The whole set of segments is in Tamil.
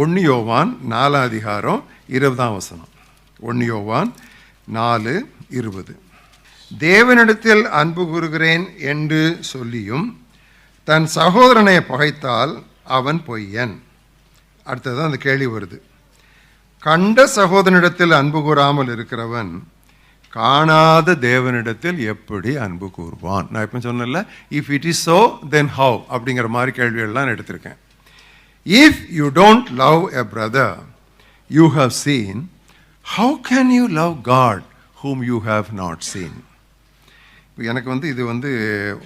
1 யோவான் 4 அதிகாரம் 20ஆம் வசனம். 1 யோவான் 4:20. தேவனிடத்தில் அன்பு கூறுகிறேன் என்று சொல்லியும் தன் சகோதரனை பகைத்தால் அவன் பொய்யன். அடுத்ததான் அந்த கேள்வி வருது. கண்ட சகோதரனிடத்தில் அன்பு கூறாமல் இருக்கிறவன் காணாத தேவனிடத்தில் எப்படி அன்பு கூறுவான்? நான் இப்போ சொன்னல, if it is so then how அப்படிங்கிற மாதிரி கேள்விகள்லாம் நான் எடுத்திருக்கேன். If you don't love a brother you have seen, how can you love God whom you have not seen? இப்போ எனக்கு இது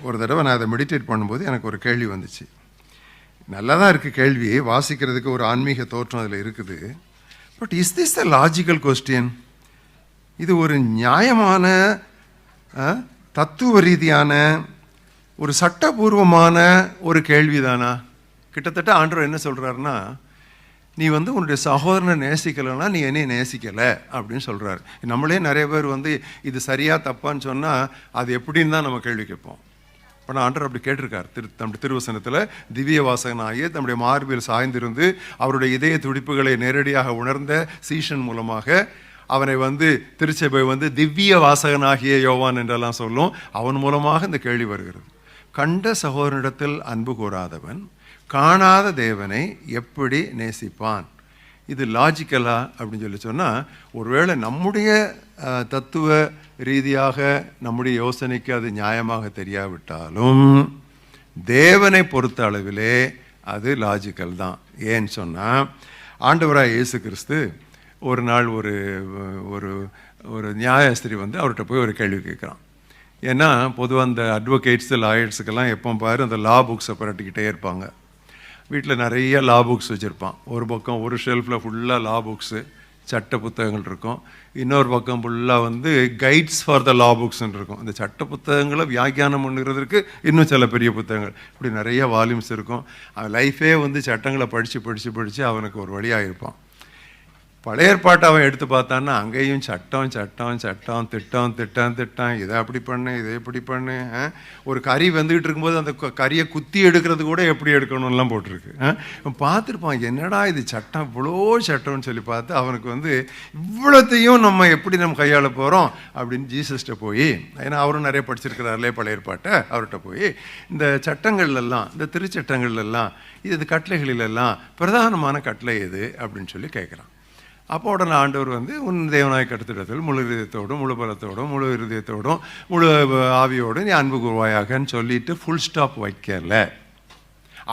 ஒரு தடவை நான் அதை மெடிடேட் பண்ணும்போது எனக்கு ஒரு கேள்வி வந்துச்சு. நல்லா தான் இருக்குது கேள்வி, வாசிக்கிறதுக்கு ஒரு ஆன்மீக தோற்றம் அதில் இருக்குது. But is this the logical question? இது ஒரு நியாயமான தத்துவ ரீதியான ஒரு சட்டபூர்வமான ஒரு கேள்விதானா? கிட்டத்தட்ட ஆண்டவர் என்ன சொல்கிறாருன்னா, நீ உன்னுடைய சகோதரனை நேசிக்கலைன்னா நீ என்னையை நேசிக்கலை அப்படின்னு சொல்கிறாரு. நம்மளே நிறைய பேர் இது சரியாக தப்பான்னு சொன்னால் அது எப்படின்னு தான் நம்ம கேள்வி கேட்போம். ஆனால் ஆண்டவர் அப்படி கேட்டிருக்கார். நம்முடைய திருவசனத்தில் திவ்ய வாசகனாகி தம்முடைய மார்பில் சாய்ந்திருந்து அவருடைய இதய துடிப்புகளை நேரடியாக உணர்ந்த சீஷன் மூலமாக அவனை திருச்சபை திவ்ய வாசகனாகிய யோவான் என்றெல்லாம் சொல்லும். அவன் மூலமாக இந்த கேள்வி வருகிறது. கண்ட சகோதரனிடத்தில் அன்பு கூறாதவன் காணாத தேவனை எப்படி நேசிப்பான்? இது லாஜிக்கலா அப்படின்னு சொன்னால், ஒருவேளை நம்முடைய தத்துவ ரீதியாக நம்முடைய யோசனைக்கு அது நியாயமாக தெரியாவிட்டாலும் தேவனை பொறுத்த அளவிலே அது லாஜிக்கல் தான். ஏன்னு சொன்னால், ஆண்டவராக இயேசு கிறிஸ்து ஒரு நாள் ஒரு ஒரு ஒரு நியாயாஸ்திரி அவர்கிட்ட போய் ஒரு கேள்வி கேட்குறான். ஏன்னா பொதுவாக அந்த அட்வொகேட்ஸு லாயர்ஸுக்கெல்லாம் எப்போ பாரு அந்த லா புக்ஸை புரட்டிக்கிட்டே இருப்பாங்க. வீட்டில் நிறைய லா புக்ஸ் வச்சுருப்பான். ஒரு பக்கம் ஒரு ஷெல்ஃபில் ஃபுல்லாக லா புக்ஸு, சட்ட புத்தகங்கள் இருக்கும். இன்னொரு பக்கம் ஃபுல்லாக கைட்ஸ் ஃபார் த லா புக்ஸ்ன்னு இருக்கும். அந்த சட்ட புத்தகங்களை வியாக்கியானம் பண்ணுறதுக்கு இன்னும் சில பெரிய புத்தகங்கள், இப்படி நிறைய வால்யூம்ஸ் இருக்கும். அவன் லைஃபே சட்டங்களை படித்து அவனுக்கு ஒரு வழியாக இருப்பான். பழைய ஏற்பாட்டை அவன் எடுத்து பார்த்தான்னா அங்கேயும் சட்டம் சட்டம் சட்டம், திட்டம் திட்டம் திட்டம், இதை அப்படி பண்ணு, இதை எப்படி பண்ணு. ஒரு கறி வந்துக்கிட்டு இருக்கும்போது அந்த கறியை குத்தி எடுக்கிறது கூட எப்படி எடுக்கணும்லாம் போட்டிருக்கு. பார்த்துருப்பான், என்னடா இது சட்டம், இவ்வளோ சட்டம்னு சொல்லி பார்த்து அவனுக்கு இவ்வளோத்தையும் நம்ம எப்படி நம்ம கையாள போகிறோம் அப்படின்னு ஜீசஸ்கிட்ட போய், ஏன்னா அவரும் நிறைய படிச்சிருக்கிறார்களே பழைய ஏற்பாட்டை, அவர்கிட்ட போய் இந்த சட்டங்கள்லாம், இந்த திருச்சட்டங்கள்லாம், இது கட்டளைகளிலெல்லாம் பிரதானமான கட்டளை எது அப்படின்னு சொல்லி கேட்குறான். அப்போ உடனே ஆண்டவர் உன் தேவனாய் கருத்திடத்தில் முழு இதயத்தோடும் முழு பலத்தோடும் முழு இருதயத்தோடும் முழு ஆவியோடும் நீ அன்பு கூறுவாயாகன்னு சொல்லிட்டு ஃபுல் ஸ்டாப் வைக்கல.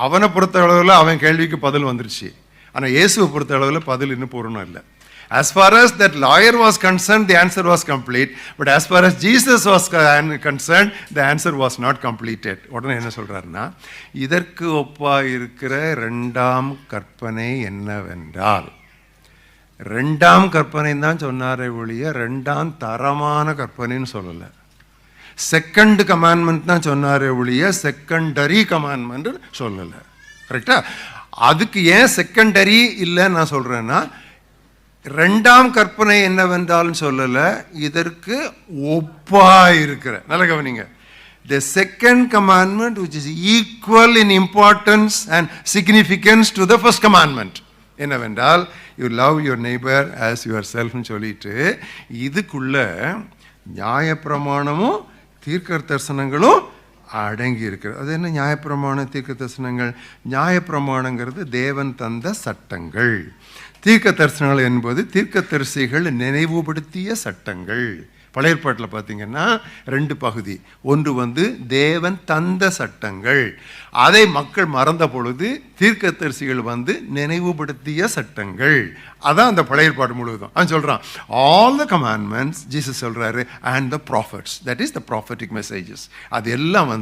அவனை பொறுத்த அளவில் அவன் கேள்விக்கு பதில் வந்துருச்சு. ஆனால் இயேசுவை பொறுத்த அளவில் பதில் இன்னும் பூர்ணம் இல்லை. As far as that lawyer was concerned, the answer was complete. But as far as Jesus was concerned, the answer was not completed. உடனே என்ன சொல்றாருன்னா, இதற்கு ஒப்பா இருக்கிற இரண்டாம் கற்பனை என்னவென்றால், ரெண்டாம் கற்பனை தான் சொன்னாரே ஒழிய ரெண்டாம் தரமான கற்பனைன்னு சொல்லலை. செகண்ட் கமாண்ட்மெண்ட் தான் சொன்னாரே ஒழிய செகண்டரி கமாண்ட்மெண்ட் சொல்லலை. கரெக்டா? அதுக்கு ஏன் செகண்டரி இல்லைன்னு நான் சொல்கிறேன்னா, ரெண்டாம் கற்பனை என்னவென்றாலும் சொல்லலை, இதற்கு ஒப்பா இருக்கிற, நல்ல கவனிங்க, the second commandment which is equal in importance and significance to the first commandment என்னவென்றால், you love your neighbour as your செல்ஃப்னு சொல்லிட்டு இதுக்குள்ள நியாயப்பிரமாணமும் தீர்க்க தரிசனங்களும் அடங்கி இருக்கிறது. அது என்ன நியாயப்பிரமாணம் தீர்க்க தரிசனங்கள்? நியாயப்பிரமாணங்கிறது தேவன் தந்த சட்டங்கள். தீர்க்க தரிசனங்கள் என்பது தீர்க்க தரிசிகள் நினைவுபடுத்திய சட்டங்கள். பழைய ஏற்பாட்டில் பார்த்தீங்கன்னா 2 பகுதி. ஒன்று தேவன் தந்த சட்டங்கள், அதை மக்கள் மறந்த பொழுது தீர்க்கதரிசிகள் நினைவுபடுத்திய சட்டங்கள். அதான் அந்த பழைய ஏற்பாடு முழுவதும். அவன் சொல்கிறான், ஆல் த கமாண்ட்மெண்ட்ஸ், ஜீசஸ் சொல்கிறாரு, and the prophets, that is the prophetic messages, அது எல்லாம்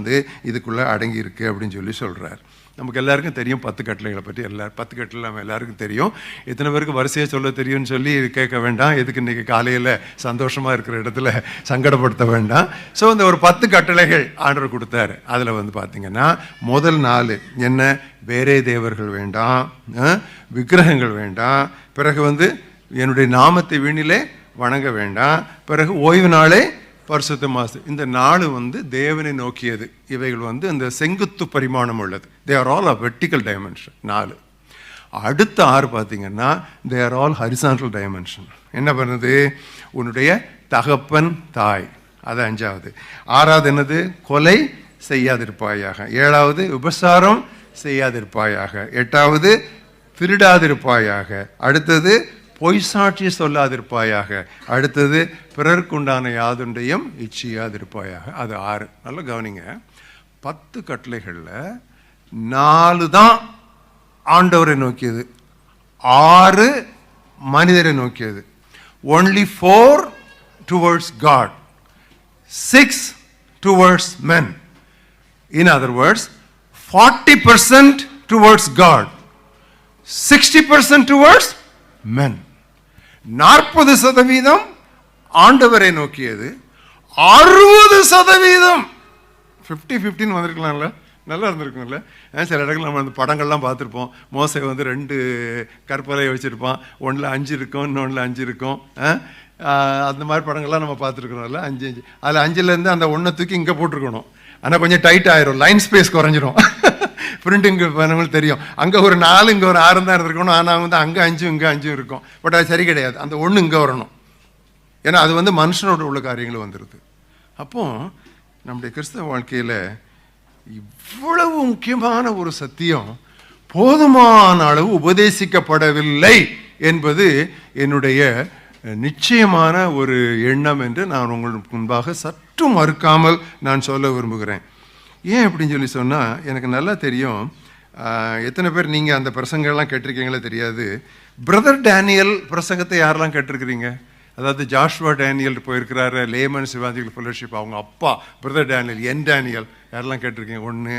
இதுக்குள்ளே அடங்கி இருக்கு அப்படின்னு சொல்லி சொல்கிறார். நமக்கு எல்லாருக்கும் தெரியும் 10 கட்டளைகளை பற்றி. 10 கட்டளை நம்ம எல்லாருக்கும் தெரியும். எத்தனை பேருக்கு வரிசையாக சொல்ல தெரியும்னு சொல்லி கேட்க வேண்டாம். எதுக்கு இன்றைக்கி காலையில் சந்தோஷமாக இருக்கிற இடத்துல சங்கடப்படுத்த வேண்டாம். ஸோ இந்த ஒரு 10 கட்டளைகள் ஆண்டவர் கொடுத்தாரு. அதில் பார்த்தீங்கன்னா முதல் 4 என்ன? வேறே தேவர்கள் வேண்டாம், விக்கிரகங்கள் வேண்டாம், பிறகு என்னுடைய நாமத்தை வீணிலே வணங்க வேண்டாம், பிறகு ஓய்வு நாளே பரிசுத்த மாசு. இந்த 4 தேவனை நோக்கியது. இவைகள் அந்த செங்குத்து பரிமாணம் உள்ளது. They are all a vertical dimension. 4 அடுத்த 6 பார்த்தீங்கன்னா they are all horizontal dimension. என்ன பண்ணுது? உன்னுடைய தகப்பன் தாய், அது 5வது. 6வது என்னது? கொலை செய்யாதிருப்பாயாக. 7வது விபசாரம் செய்யாதிருப்பாயாக. 8வது திருடாதிருப்பாயாக. அடுத்தது பொய் சாட்சி சொல்லாதிருப்பாயாக. அடுத்தது பிறருக்குண்டான யாதுண்டையும் இச்சியாதிருப்பாயாக. அது 6. நல்லா கவனிங்க. 10 கட்டளைகளில் 4 தான் ஆண்டவரை நோக்கியது, 6 மனிதரை நோக்கியது. only 4 towards God, 6 towards men. In other words, 40% towards God, 60% towards men. 40% ஆண்டவரை நோக்கியது, 60% 50-15 வந்திருக்கலாம்ல, நல்லா இருந்திருக்கும்ல. சில இடங்கள் நம்ம அந்த படங்கள்லாம் பார்த்துருப்போம். மோசே வந்து 2 கற்பலையை வச்சுருப்பான், ஒன்றில் 5 இருக்கும், இன்னொன்றில் 5 இருக்கும். அந்த மாதிரி படங்கள்லாம் நம்ம பார்த்துருக்குறோம்ல. 5 அதில் 5லேருந்து அந்த 1 தூக்கி இங்கே போட்டிருக்கணும். ஆனால் கொஞ்சம் டைட் ஆயிரும், லைன் ஸ்பேஸ் குறைஞ்சிரும். பிரிண்டிங் பண்ணவங்களுக்கு தெரியும், அங்கே ஒரு 4 இங்கே ஒரு 6 தான் இருந்திருக்கணும். ஆனால் வந்து அங்கே 5 இங்கே 5 இருக்கும். பட் அது சரி கிடையாது, அந்த 1 இங்கே வரணும். ஏன்னா அது வந்து மனுஷனோட உள்ள காரியங்கள் வந்துடுது. அப்போது நம்முடைய கிறிஸ்தவ வாழ்க்கையில் இவ்வளவு முக்கியமான ஒரு சத்தியம் போதுமான அளவு உபதேசிக்கப்படவில்லை என்பது என்னுடைய நிச்சயமான ஒரு எண்ணம் என்று நான் உங்களுக்கு முன்பாக சற்று மறுக்காமல் நான் சொல்ல விரும்புகிறேன். ஏன் அப்படின்னு சொல்லி சொன்னால், எனக்கு நல்லா தெரியும், எத்தனை பேர் நீங்கள் அந்த பிரசங்கெல்லாம் கேட்டிருக்கீங்களே தெரியாது. பிரதர் டேனியல் பிரசங்கத்தை யாரெல்லாம் கேட்டிருக்கிறீங்க? அதாவது ஜாஷ்வா டேனியல் போயிருக்கிறாரு, லேமன் சிவாஜிகள் ஃபெலோஷிப், அவங்க அப்பா பிரதர் டேனியல், என் டேனியல், யாரெல்லாம் கேட்டிருக்கீங்க? ஒன்று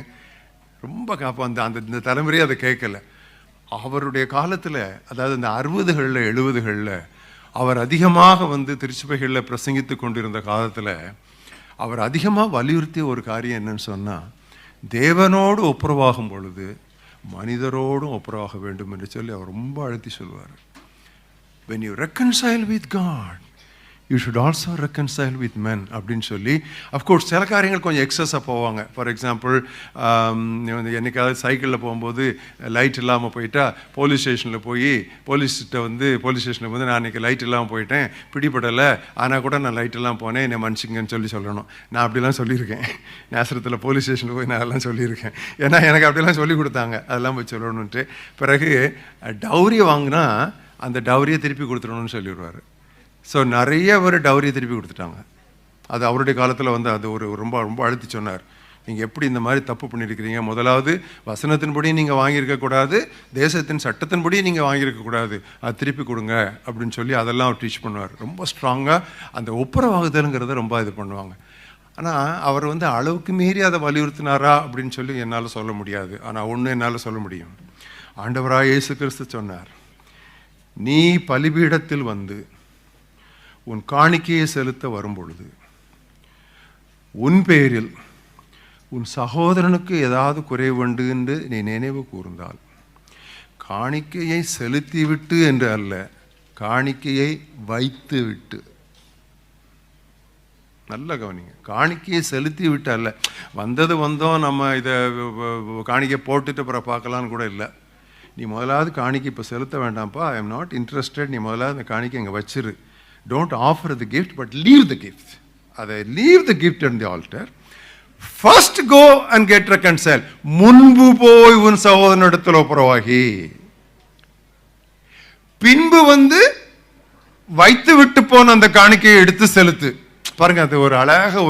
ரொம்ப காப்பா இந்த தலைமுறையே அதை கேட்கல. அவருடைய காலத்தில், அதாவது இந்த 60களில் 70களில் அவர் அதிகமாக வந்து திருச்சபைகளில் பிரசங்கித்து கொண்டிருந்த காலத்தில் அவர் அதிகமாக வலியுறுத்திய ஒரு காரியம் என்னன்னு சொன்னால், தேவனோடு ஒப்புரவாகும் பொழுது மனிதரோடும் ஒப்புரவாக வேண்டும் என்று சொல்லி அவர் ரொம்ப அழுத்தி சொல்வார். When you reconcile with God, you should also reconcile with men அப்படின்னு சொல்லி. அஃப்கோர்ஸ் சில காரியங்கள் கொஞ்சம் எக்ஸஸாக போவாங்க. ஃபார் எக்ஸாம்பிள், என்னைக்காவது சைக்கிளில் போகும்போது லைட் இல்லாமல் போயிட்டா போலீஸ் ஸ்டேஷனில் போய் போலீஸ் ஸ்டேஷனில் வந்து நான் அன்றைக்கி லைட் இல்லாமல் போயிட்டேன், பிடிபடலை, ஆனால் கூட நான் லைட் இல்லாமல் போனேன், என்னை மன்னிச்சிங்கன்னு சொல்லணும். நான் அப்படிலாம் சொல்லியிருக்கேன். நேசரத்தில் போலீஸ் ஸ்டேஷனில் போய் நான் அதெல்லாம் சொல்லியிருக்கேன். ஏன்னா எனக்கு அப்படிலாம் சொல்லி கொடுத்தாங்க, அதெல்லாம் போய் சொல்லணுன்ட்டு. பிறகு டவுரி வாங்கினா அந்த டவுரியை திருப்பி கொடுத்துடணும்னு சொல்லிடுவார். ஸோ நிறைய பேர் டவுரியை திருப்பி கொடுத்துட்டாங்க. அது அவருடைய காலத்தில் வந்து அது ரொம்ப ரொம்ப அழுத்தி சொன்னார். நீங்கள் எப்படி இந்த மாதிரி தப்பு பண்ணியிருக்கிறீங்க? முதலாவது வசனத்தின்படி நீங்கள் வாங்கியிருக்கக்கூடாது, தேசத்தின் சட்டத்தின்படி நீங்கள் வாங்கியிருக்கக்கூடாது, அது திருப்பி கொடுங்க அப்படின்னு சொல்லி அதெல்லாம் அவர் டீச் பண்ணுவார். ரொம்ப ஸ்ட்ராங்காக அந்த ஒப்புரவாகுதலுங்கிறத ரொம்ப இது பண்ணுவாங்க. ஆனால் அவர் வந்து அளவுக்கு மீறி அதை வலியுறுத்தினாரா அப்படின்னு சொல்லி என்னால் சொல்ல முடியாது. ஆனால் ஒன்று என்னால் சொல்ல முடியும். ஆண்டவராக இயேசு கிறிஸ்து சொன்னார், நீ பலிபீடத்தில் வந்து உன் காணிக்கையை செலுத்த வரும்பொழுது உன் பேரில் உன் சகோதரனுக்கு ஏதாவது குறைவுண்டு என்று நீ நினைவு கூர்ந்தால், காணிக்கையை செலுத்திவிட்டு என்று அல்ல, காணிக்கையை வைத்து விட்டு. நல்ல கவனிங்க, காணிக்கையை செலுத்தி விட்டு அல்ல. வந்தோம் நம்ம இதை காணிக்கை போட்டுட்டு அப்புறம் பார்க்கலான்னு கூட இல்லை. நீ முதலாவது காணிக்கை இப்போ செலுத்த வேண்டாம்ப்பா, ஐ எம் நாட் இன்ட்ரெஸ்டட், நீ முதலாவது அந்த காணிக்கை இங்கே வச்சிரு. Don't offer the gift, but leave the gift. அதை leave the gift and the altar. First go and get reconcile. முன்பு போய் உன் சகோதரனிடத்தில் ஒப்புரவாகி, பின்பு வந்து வைத்து விட்டு போன அந்த காணிக்கையை எடுத்து செலுத்து. பாருங்க, அது ஒரு அழகாக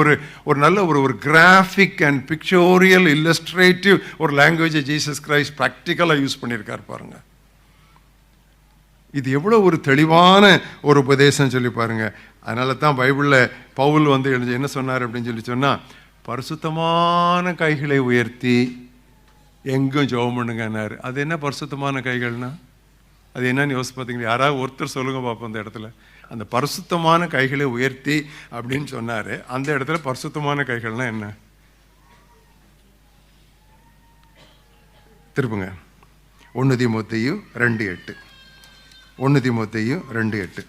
ஒரு நல்ல ஒரு கிராஃபிக் அண்ட் பிக்சோரியல் இல்லஸ்ட்ரேட்டிவ் ஒரு லாங்குவேஜை ஜீசஸ் கிரைஸ்ட் ப்ராக்டிக்கலாக யூஸ் பண்ணியிருக்கார். பாருங்க, இது எவ்வளோ ஒரு தெளிவான ஒரு உபதேசம் சொல்லி பாருங்க. அதனால தான் பைபிளில் பவுல் வந்து என்ன சொன்னார் அப்படின்னு சொல்லி சொன்னால், பரிசுத்தமான கைகளை உயர்த்தி எங்கும் ஜெபம் பண்ணுங்கன்னாரு. அது என்ன பரிசுத்தமான கைகள்னா? அது என்னன்னு யோசிச்சு பார்த்தீங்களா? யாராவது ஒருத்தர் சொல்லுங்க பார்ப்போம். அந்த இடத்துல அந்த பரிசுத்தமான கைகளை உயர்த்தி அப்படின்னு சொன்னார். அந்த இடத்துல பரிசுத்தமான கைகள்னா என்ன? திருப்புங்க 1 தீமோத்தேயு 2:8. 1 தீமோத்தேயு 2:8.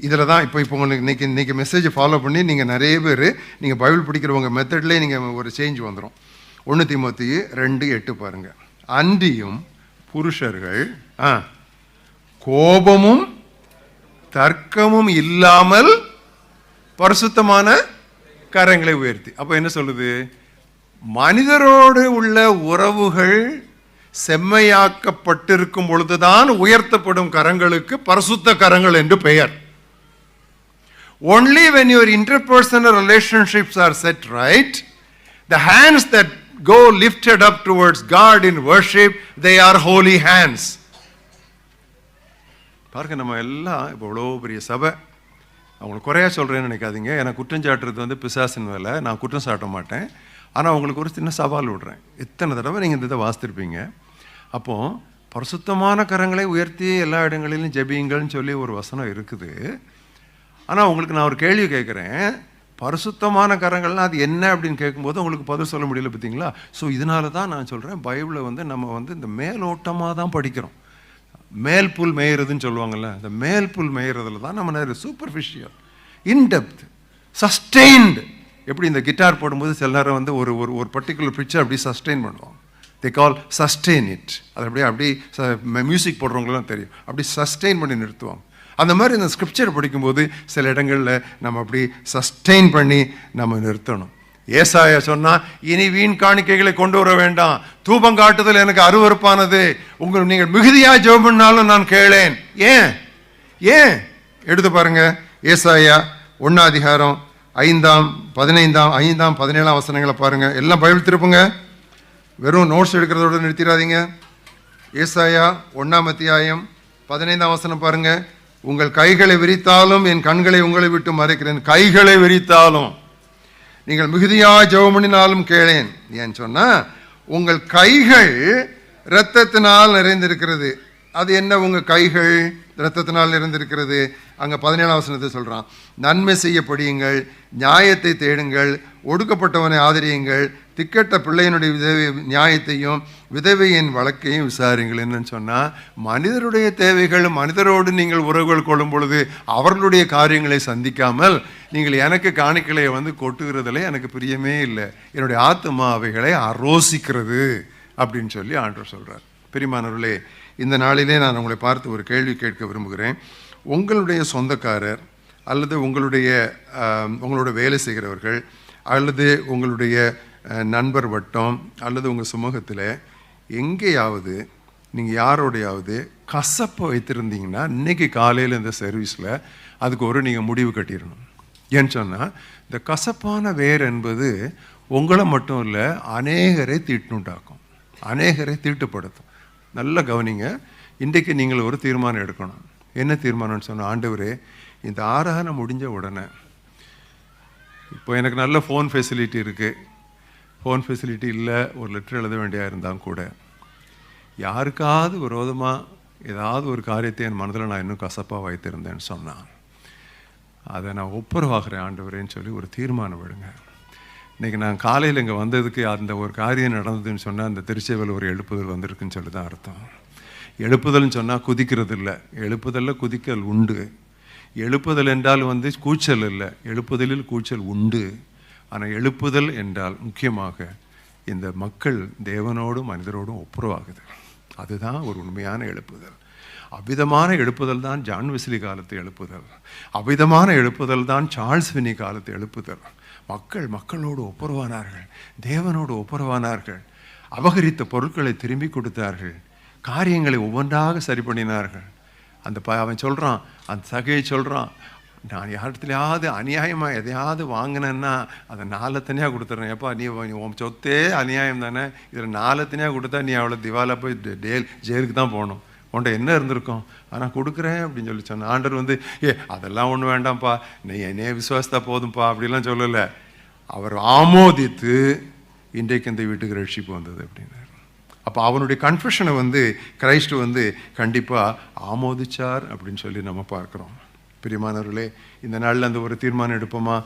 இதில் தான் இப்போ உங்களுக்கு இன்னைக்கு மெசேஜை ஃபாலோ பண்ணி நீங்கள் நிறைய பேர் நீங்கள் பைபிள் படிக்கிறவங்க மெத்தட்லேயே நீங்கள் ஒரு சேஞ்ச் வந்துடும். 1 தீமோத்தேயு 2:8 பாருங்கள். அன்றியும் புருஷர்கள் கோபமும் தர்க்கமும் இல்லாமல் பரிசுத்தமான கரங்களை உயர்த்தி. அப்ப என்ன சொல்லுது? மனிதரோடு உள்ள உறவுகள் செம்மையாக்கப்பட்டிருக்கும் பொழுதுதான் உயர்த்தப்படும் கரங்களுக்கு பரிசுத்த கரங்கள் என்று பெயர். Only when your interpersonal relationships are set right, the hands that go lifted up towards God in worship, they are holy hands. பாருங்க, நம்ம எல்லாம் இப்போ இவ்வளோ பெரிய சபை, அவங்களுக்கு குறையா சொல்கிறேன்னு நினைக்காதீங்க. எனக்கு குற்றம் சாட்டுறது வந்து பிசாசின் வேலை, நான் குற்றம் சாட்ட மாட்டேன். ஆனால் உங்களுக்கு ஒரு சின்ன சவால் விடுறேன். எத்தனை தடவை நீங்கள் இந்த இதை வாசித்திருப்பீங்க. அப்போது பரிசுத்தமான கரங்களை உயர்த்தி எல்லா இடங்களிலும் ஜெபியுங்கள்னு சொல்லி ஒரு வசனம் இருக்குது. ஆனால் உங்களுக்கு நான் ஒரு கேள்வி கேட்குறேன். பரிசுத்தமான கரங்கள்லாம் அது என்ன அப்படின்னு கேட்கும்போது உங்களுக்கு பதில் சொல்ல முடியல, பார்த்தீங்களா? ஸோ இதனால தான் நான் சொல்கிறேன், பைபிளை வந்து நம்ம வந்து இந்த மேலோட்டமாக தான் படிக்கிறோம். மேல் புல் மேயிறதுன்னு சொல்லுவாங்கள்ல, இந்த மேல் புல் மேயிறதுல தான் நம்ம நிறைய சூப்பர்ஃபிஷியல், இன்டெப்த், சஸ்டெயின்டு. எப்படி இந்த கிட்டார் போடும்போது சில நேரம் வந்து ஒரு ஒரு பர்டிகுலர் பிக்சர் அப்படி சஸ்டெயின் பண்ணுவாங்க. தே கால் சஸ்டெயின் இட். அது அப்படி மியூசிக் போடுறவங்களும் தெரியும், அப்படி சஸ்டெயின் பண்ணி நிறுத்துவாங்க. அந்த மாதிரி இந்த ஸ்கிரிப்சர் படிக்கும்போது சில இடங்களில் நம்ம அப்படி சஸ்டெயின் பண்ணி நம்ம நிறுத்தணும். ஏசாயா சொன்னா, இனி வீண் காணிக்கைகளை கொண்டு வர வேண்டாம், தூபம் காட்டுதல் எனக்கு அருவருப்பானது, நீங்கள் மிகுதியா ஜெபம் பண்ணாலும் நான் கேளேன். ஏன் எடுத்து பாருங்க. ஏசாயா 1 5 15 17 வசனங்களை பாருங்க. எல்லாம் பைபிள் திருப்புங்க, வெறும் நோட்ஸ் எடுக்கிறதோட நிறுத்திடாதீங்க. ஏசாயா 1 15 வசனம் பாருங்க. உங்கள் கைகளை விரித்தாலும் என் கண்களை உங்களை விட்டு மறைக்கிறேன். கைகளை விரித்தாலும் நீங்கள் மிகுதியா ஜெபம் பண்ணினாலும் கேளேன். ஏன்னு சொன்னா, உங்கள் கைகள் இரத்தத்தினால் நிறைந்திருக்கிறது. அது என்ன உங்க கைகள் இரத்தத்தினால் நிறைந்திருக்கிறது? அங்க 17 வசனத்தை சொல்றான். நன்மை செய்ய படியுங்கள், நியாயத்தை தேடுங்கள், ஒடுக்கப்பட்டவனை ஆதரியுங்கள், திக்கட்ட பிள்ளையினுடைய நியாயத்தையும் விதவையின் வழக்கையும் விசாரிங்கள். என்னன்னு சொன்னா, மனிதருடைய தேவைகள், மனிதரோடு நீங்கள் உறவுகள் கொள்ளும் பொழுது அவர்களுடைய காரியங்களை சந்திக்காமல் நீங்கள் எனக்கு காணிக்கையை வந்து கொட்டுகிறதுல எனக்கு பிரியமே இல்லை, என்னுடைய ஆத்துமா அவைகளை அரோசிக்கிறது அப்படின்னு சொல்லி ஆண்டவர் சொல்றார். பிரியமானவர்களே, இந்த நாளிலே நான் உங்களை பார்த்து ஒரு கேள்வி கேட்க விரும்புகிறேன். உங்களுடைய சொந்தக்காரர் அல்லது உங்களோட வேலை செய்கிறவர்கள் அல்லது உங்களுடைய நண்பர் வட்டம் அல்லது உங்கள் சமூகத்தில் எங்கேயாவது நீங்கள் யாரோடையாவது கசப்பை வைத்திருந்தீங்கன்னா, இன்றைக்கி காலையில் இந்த சர்வீஸில் அதுக்கு நீங்கள் முடிவு கட்டிடணும். ஏன்னு சொன்னால், இந்த கசப்பான வேர் என்பது உங்களை மட்டும் இல்லை, அநேகரை தீட்டுண்டாக்கும், அநேகரை தீட்டுப்படுத்தும். நல்லா கவனிங்க. இன்றைக்கு நீங்கள் ஒரு தீர்மானம் எடுக்கணும். என்ன தீர்மானம்னு சொன்னால், ஆண்டவரே, இந்த ஆராதனை முடிஞ்ச உடனே, இப்போ எனக்கு நல்ல ஃபோன் ஃபெசிலிட்டி இருக்குது, ஃபோன் ஃபெசிலிட்டி இல்லை, ஒரு லெட்டர் எழுத வேண்டியா இருந்தால் கூட, யாருக்காவது விரோதமாக ஏதாவது ஒரு காரியத்தை என் மனதில் நான் இன்னும் கசப்பாக வைத்திருந்தேன்னு சொன்னான், அதை நான் ஒப்புரவாகிறேன் ஆண்டவரேன்னு சொல்லி ஒரு தீர்மானம் விடுங்க. இன்றைக்கி நான் காலையில் இங்கே வந்ததுக்கு அந்த ஒரு காரியம் நடந்ததுன்னு சொன்னால், அந்த திருச்செவல் ஒரு எழுப்புதல் வந்திருக்குன்னு சொல்லி தான் அர்த்தம். எழுப்புதல்னு சொன்னால் குதிக்கிறது இல்லை, எழுப்புதலில் குதிக்கல் உண்டு. எழுப்புதல் என்றால் வந்து கூச்சல் இல்லை, எழுப்புதலில் கூச்சல் உண்டு. ஆனால் எழுப்புதல் என்றால் முக்கியமாக இந்த மக்கள் தேவனோடும் மனிதரோடும் ஒப்புரவாகுது. அதுதான் ஒரு உண்மையான எழுப்புதல். அவ்விதமான எழுப்புதல் தான் ஜான் வெஸ்லி காலத்து எழுப்புதல், அவ்விதமான எழுப்புதல் தான் சார்ல்ஸ் ஃபின்னி காலத்து எழுப்புதல். மக்களோடு ஒப்புரவானார்கள், தேவனோடு ஒப்புரவானார்கள், அபகரித்த பொருட்களை திரும்பி கொடுத்தார்கள், காரியங்களை ஒவ்வொன்றாக சரி பண்ணினார்கள். அவன் சொல்கிறான், அந்த சகையை சொல்கிறான், நான் யார்கிட்டயாவது அநியாயமாக எதையாவது வாங்கினேன்னா அதை 4 தனியாக கொடுத்துட்றேன். எப்பா, நீ உன் சொத்தே அநியாயம் தானே, இதில் 4 தனியாக கொடுத்தா நீ அவ்வளோ திவாலாக போய் ஜெயிலுக்கு தான் போகணும், உன்ட்ட என்ன இருந்திருக்கும், ஆனால் கொடுக்குறேன் அப்படின்னு சொல்லி சொன்னேன். ஆண்டவர் வந்து, அதெல்லாம் ஒன்றும் வேண்டாம்ப்பா, நீ என்னையே விசுவாசத்தா போதும்ப்பா அப்படிலாம் சொல்லலை. அவர் ஆமோதித்து இன்றைக்கு இந்த வீட்டுக்கு ரட்சிப்பு வந்தது அப்படின்னாரு. அப்போ அவனுடைய கன்ஃபெஷனை வந்து கிரைஸ்ட் வந்து கண்டிப்பாக ஆமோதிச்சார் அப்படின்னு சொல்லி நம்ம பார்க்குறோம். பிரியமானவர்களே, இந்த நாளில் அந்த ஒரு தீர்மானம் எடுப்போமா?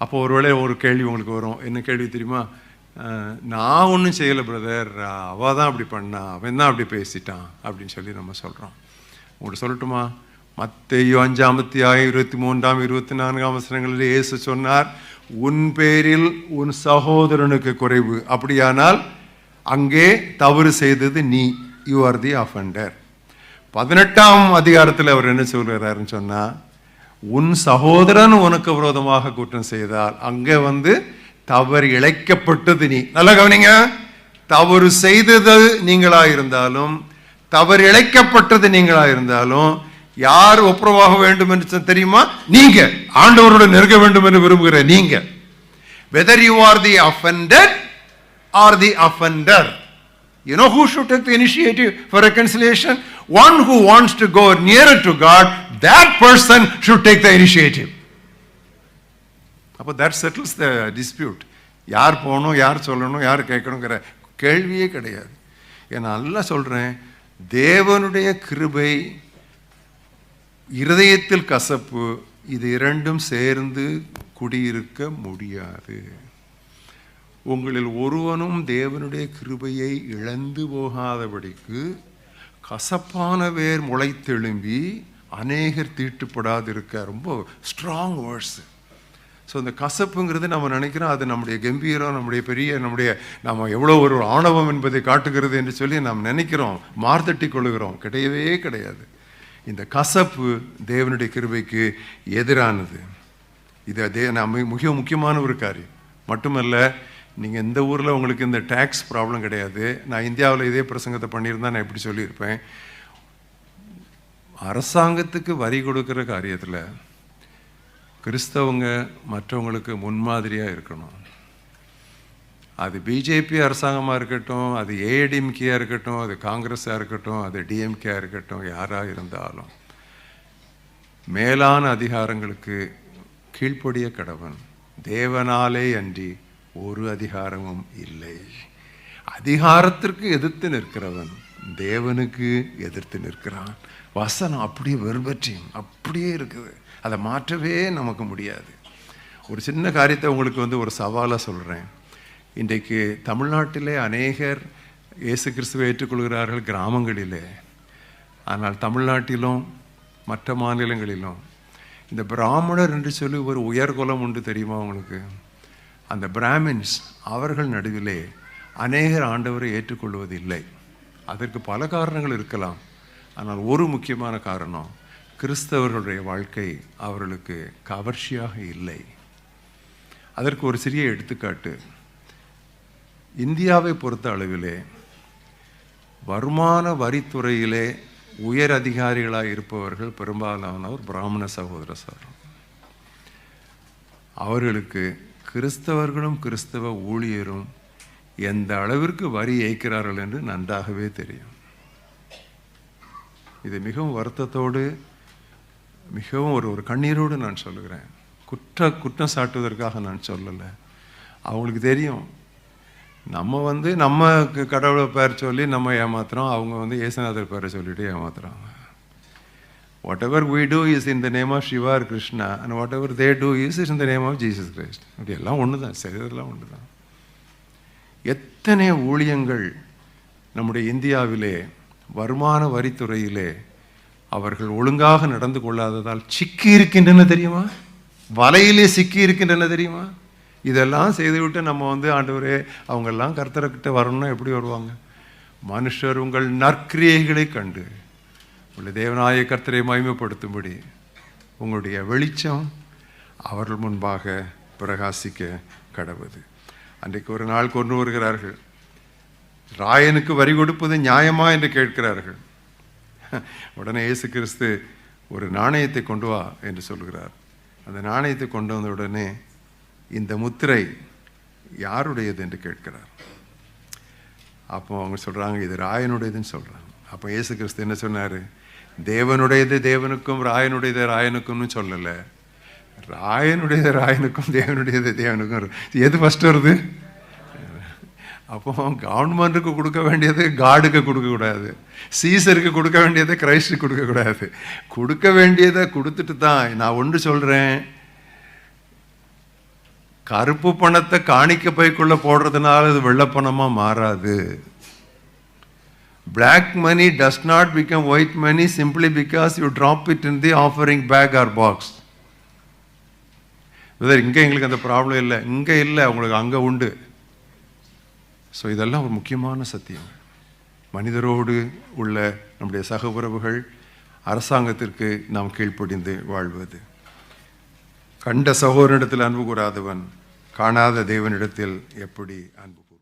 அப்போ ஒருவேளை ஒரு கேள்வி உங்களுக்கு வரும். என்ன கேள்வி தெரியுமா? நான் ஒன்றும் செய்யலை பிரதர், அவள் தான் அப்படி பண்ணா, அவன் தான் அப்படி பேசிட்டான் அப்படின்னு சொல்லி நம்ம சொல்கிறோம். உங்களுக்கு சொல்லட்டுமா? மத்தேயு 5:23-24 வசனங்களில் இயேசு சொன்னார், உன் பேரில் உன் சகோதரனுக்கு குறைவு, அப்படியானால் அங்கே தவறு செய்தது நீ. You are the offender. 18ஆம் அதிகாரத்தில் அவர் என்ன சொல்கிறாருன்னு சொன்னா, உன் சகோதரன் உனக்கு விரோதமாக குற்றம் செய்தால், அங்க தவறு இழைக்கப்பட்டது நீ. நல்லா கவனிங்க, தவறு செய்தது நீங்களா இருந்தாலும், தவறு இழைக்கப்பட்டது நீங்களா இருந்தாலும், யார் ஒப்புரவாக வேண்டும் என்று தெரியுமா? நீங்க. ஆண்டவரோடு நெருங்க வேண்டும் என்று விரும்புகிற நீங்க. whether you are the offended or the offender, you know who should take the initiative for reconciliation? One who wants to go nearer to God, that person should take the initiative. அப்போ that settles the dispute. யார் போகணும், யார் சொல்லணும், யார் கேட்கணுங்கிற கேள்வியே கிடையாது. நான் நல்லா சொல்றேன், தேவனுடைய கிருபை, இருதயத்தில் கசப்பு, இது இரண்டும் சேர்ந்து குடியிருக்க முடியாது. உங்களில் ஒருவனும் தேவனுடைய கிருபையை இழந்து போகாதபடிக்கு கசப்பான வேர் முளைத்தெழும்பி அநேகர் தீட்டுப்படாதிருக்க. ரொம்ப ஸ்ட்ராங் வேர்ட்ஸ். ஸோ இந்த கசப்புங்கிறது நம்ம நினைக்கிறோம் அது நம்முடைய கம்பீரம், நம்ம எவ்வளோ ஒரு ஆணவம் என்பதை காட்டுகிறது என்று சொல்லி நாம் நினைக்கிறோம், மார்த்தட்டி கொள்ளுகிறோம். கிடையவே கிடையாது. இந்த கசப்பு தேவனுடைய கிருபைக்கு எதிரானது. இது மிக முக்கியமான ஒரு காரியம் மட்டுமல்ல. நீங்கள் இந்த ஊரில் உங்களுக்கு இந்த டேக்ஸ் ப்ராப்ளம் கிடையாது. நான் இந்தியாவில் இதே பிரசங்கத்தை பண்ணியிருந்தா நான் எப்படி சொல்லியிருப்பேன், அரசாங்கத்துக்கு வரி கொடுக்குற காரியத்தில் கிறிஸ்தவங்க மற்றவங்களுக்கு முன்மாதிரியாக இருக்கணும். அது பிஜேபி அரசாங்கமாக இருக்கட்டும், அது ஏடிஎம்கேயாக இருக்கட்டும், அது காங்கிரஸாக இருக்கட்டும், அது டிஎம்கேயாக இருக்கட்டும், யாராக இருந்தாலும் மேலான அதிகாரங்களுக்கு கீழ்ப்படிய கடவன். தேவனாலே அன்றி ஒரு அதிகாரமும் இல்லை. அதிகாரத்திற்கு எதிர்த்து நிற்கிறவன் தேவனுக்கு எதிர்த்து நிற்கிறான். வசனம் அப்படியே வெறுபற்றியும் அப்படியே இருக்குது. அதை மாற்றவே நமக்கு முடியாது. ஒரு சின்ன காரியத்தை உங்களுக்கு ஒரு சவாலாக சொல்கிறேன். இன்றைக்கு தமிழ்நாட்டிலே அநேகர் இயேசு கிறிஸ்துவை ஏற்றுக்கொள்கிறார்கள் கிராமங்களிலே. ஆனால் தமிழ்நாட்டிலும் மற்ற மாநிலங்களிலும் இந்த பிராமணர் என்று சொல்லி ஒரு உயர்குலம் உண்டு, தெரியுமா உங்களுக்கு? அந்த பிராமின்ஸ், அவர்கள் நடுவிலே அநேகர் ஆண்டவரை ஏற்றுக்கொள்வதில்லை. அதற்கு பல காரணங்கள் இருக்கலாம். ஆனால் ஒரு முக்கியமான காரணம், கிறிஸ்தவர்களுடைய வாழ்க்கை அவர்களுக்கு கவர்ச்சியாக இல்லை. அதற்கு ஒரு சிறிய எடுத்துக்காட்டு. இந்தியாவை பொறுத்த அளவிலே வருமான வரித்துறையிலே உயர் அதிகாரிகளாக இருப்பவர்கள் பெரும்பாலானவர் பிராமண சகோதர சார். அவர்களுக்கு கிறிஸ்தவர்களும் கிறிஸ்தவ ஊழியரும் எந்த அளவிற்கு வரி ஏற்கிறார்கள் என்று நன்றாகவே தெரியும். இது மிகவும் வருத்தத்தோடு, மிகவும் ஒரு கண்ணீரோடு நான் சொல்லுகிறேன். குற்றம் சாட்டுவதற்காக நான் சொல்லலை. அவங்களுக்கு தெரியும் நம்ம கடவுளை பேர் சொல்லி நம்ம ஏமாத்துறோம், அவங்க இயேசுநாதர் பேரை சொல்லிட்டு ஏமாத்துறாங்க. whatever we do is in the name of Shiva or Krishna, and whatever they do is in the name of Jesus Christ. அப்படி எல்லாம் ஒன்று தான், செய்ததெல்லாம் ஒன்று தான். எத்தனை ஊழியங்கள் நம்முடைய இந்தியாவிலே வருமான வரித்துறையிலே அவர்கள் ஒழுங்காக நடந்து கொள்ளாததால் சிக்கி இருக்கின்றன தெரியுமா? வலையிலே சிக்கி இருக்கின்றன தெரியுமா? இதெல்லாம் செய்துவிட்டு நம்ம ஆண்டவரே அவங்கெல்லாம் கர்த்தர்கிட்ட வரணும்னா எப்படி வருவாங்க? மனுஷர் உங்கள் நற்கிரியைகளை கண்டு உங்களுடைய தேவனாய கர்த்தரை மகிமைப்படுத்தும்படி உங்களுடைய வெளிச்சம் அவர்கள் முன்பாக பிரகாசிக்க கடவுது. அன்றைக்கு ஒரு நாள் கொண்டு வருகிறார்கள். ராயனுக்கு வரி கொடுப்பது நியாயமா என்று கேட்கிறார்கள். உடனே இயேசு கிறிஸ்து ஒரு நாணயத்தை கொண்டு வா என்று சொல்கிறார். அந்த நாணயத்தை கொண்டு வந்த உடனே இந்த முத்திரை யாருடையது என்று கேட்கிறார். அப்போ அவங்க சொல்றாங்க இது ராயனுடையதுன்னு சொல்றாங்க. அப்போ இயேசு கிறிஸ்து என்ன சொன்னார்? தேவனுடையது தேவனுக்கும், ராயனுடையது ராயனுக்கும்னு சொல்லலை. ராயனுடையது ராயனுக்கும், தேவனுடையது தேவனுக்கும். எது ஃபர்ஸ்ட் வருது? அப்போ கவர்மெண்ட்டுக்கு கொடுக்க வேண்டியது காடுக்கு கொடுக்கக்கூடாது, சீசருக்கு கொடுக்க வேண்டியதை கிரைஸ்டுக்கு கொடுக்கக்கூடாது. கொடுக்க வேண்டியதை கொடுத்துட்டு தான். நான் ஒன்று சொல்கிறேன், கருப்பு பணத்தை காணிக்க பைக்குள்ள போடுறதுனால அது வெள்ளப்பணமாக மாறாது. Black money does not become white money simply because you drop it in the offering bag or box. இங்கே எங்களுக்கு அந்த ப்ராப்ளம் இல்லை, இங்கே இல்லை, உங்களுக்கு அங்கே உண்டு. ஸோ இதெல்லாம் ஒரு முக்கியமான சத்தியம், மனிதரோடு உள்ள நம்முடைய சக உறவுகள், அரசாங்கத்திற்கு நாம் கீழ்ப்படிந்து வாழ்வது. கண்ட சகோதரனிடத்தில் அன்பு கூறாதவன் காணாத தேவனிடத்தில் எப்படி அன்பு கூறுவான்?